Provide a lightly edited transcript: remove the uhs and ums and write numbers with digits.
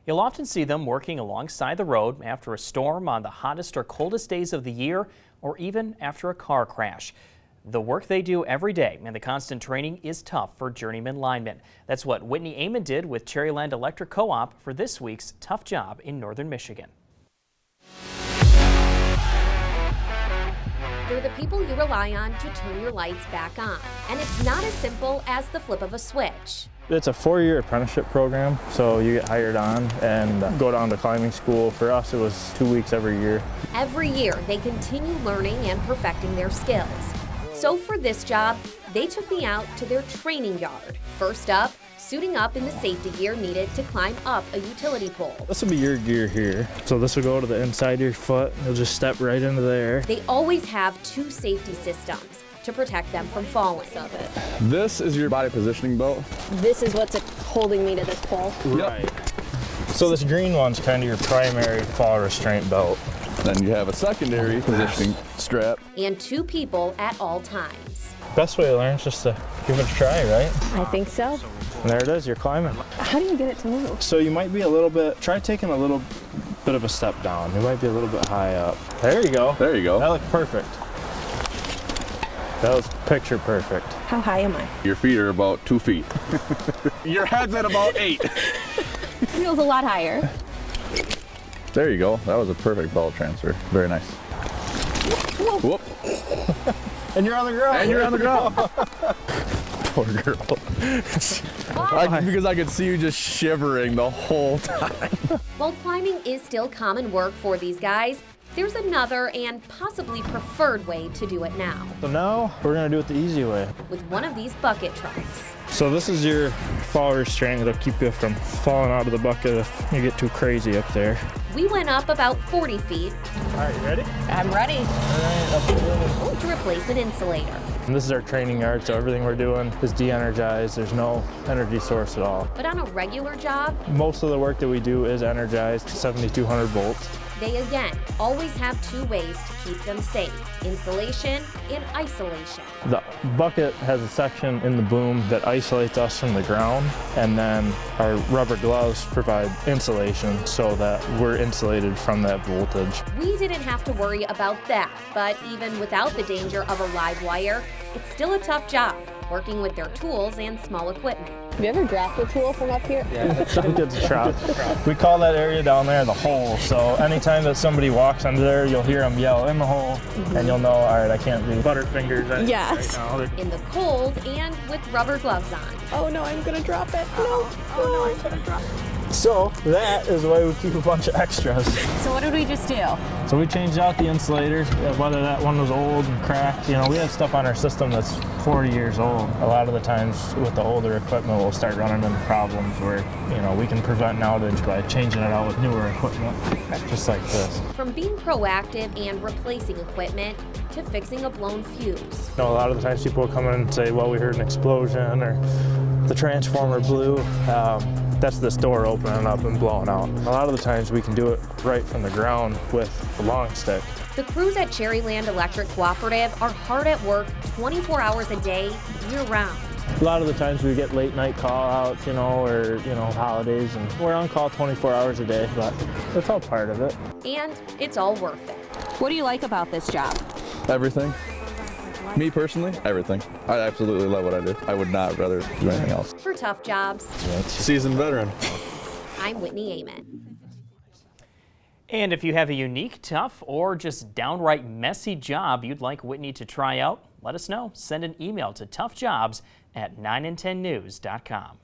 You'll often see them working alongside the road after a storm on the hottest or coldest days of the year, or even after a car crash. The work they do every day and the constant training is tough for Journeyman linemen. That's what Whitney Amann did with Cherryland Electric Co-op for this week's Tough Job in Northern Michigan. They're the people you rely on to turn your lights back on. And it's not as simple as the flip of a switch. It's a 4-year apprenticeship program, so you get hired on and go down to climbing school. For us, it was 2 weeks every year. Every year, they continue learning and perfecting their skills. So for this job, they took me out to their training yard. First up, suiting up in the safety gear needed to climb up a utility pole. This will be your gear here. So this will go to the inside of your foot. You'll just step right into there. They always have 2 safety systems to protect them from falling. This is your body positioning belt. This is what's holding me to this pole. Right. Yep. So this green one's kind of your primary fall restraint belt. Then you have a secondary positioning strap. And 2 people at all times. Best way to learn is just to give it a try, right? I think so. And there it is, you're climbing. How do you get it to move? So you might be a little bit, try taking a little bit of a step down. You might be a little bit high up. There you go. There you go. That looked perfect. That was picture perfect. How high am I? Your feet are about 2 feet. Your head's at about 8. Feels a lot higher. There you go. That was a perfect belt transfer. Very nice. Whoop. And you're on the ground. And you're on the ground. Poor girl. Because I could see you just shivering the whole time. While climbing is still common work for these guys, there's another and possibly preferred way to do it now. So now we're gonna do it the easy way. With one of these bucket trucks. So this is your fall restraint that'll keep you from falling out of the bucket if you get too crazy up there. We went up about 40 feet. All right, you ready? I'm ready. All right, to replace an insulator. and this is our training yard, so everything we're doing is de-energized. There's no energy source at all. But on a regular job, most of the work that we do is energized, 7,200 volts. They again always have 2 ways to keep them safe: insulation and isolation. The bucket has a section in the boom that isolates us from the ground, and then our rubber gloves provide insulation so that we're insulated from that voltage. We didn't have to worry about that, but even without the danger of a live wire, it's still a tough job, working with their tools and small equipment. Have you ever dropped a tool from up here? Yeah, some kids drop. We call that area down there the hole, so anytime that somebody walks under there, you'll hear them yell, "In the hole," and you'll know, all right, I can't do butterfingers yes. right now. In the cold and with rubber gloves on. Oh no, I'm gonna drop it. No. Oh no, I'm gonna drop it. So that is why we keep a bunch of extras. So what did we just do? So we changed out the insulators, whether that one was old and cracked. You know, we have stuff on our system that's 40 years old. A lot of the times with the older equipment, we'll start running into problems where, you know, we can prevent an outage by changing it out with newer equipment, just like this. From being proactive and replacing equipment to fixing a blown fuse. You know, a lot of the times people will come in and say, well, we heard an explosion or the transformer blew. That's this door opening up and blowing out. A lot of the times we can do it right from the ground with a long stick. The crews at Cherryland Electric Cooperative are hard at work 24 hours a day, year-round. A lot of the times we get late night call-outs, you know, or, you know, holidays, and we're on call 24 hours a day, but it's all part of it. And it's all worth it. What do you like about this job? Everything. Me personally, everything. I absolutely love what I do. I would not rather do anything else. For tough jobs, Seasoned veteran. I'm Whitney Amann. And if you have a unique, tough, or just downright messy job you'd like Whitney to try out, let us know. Send an email to toughjobs@9and10news.com.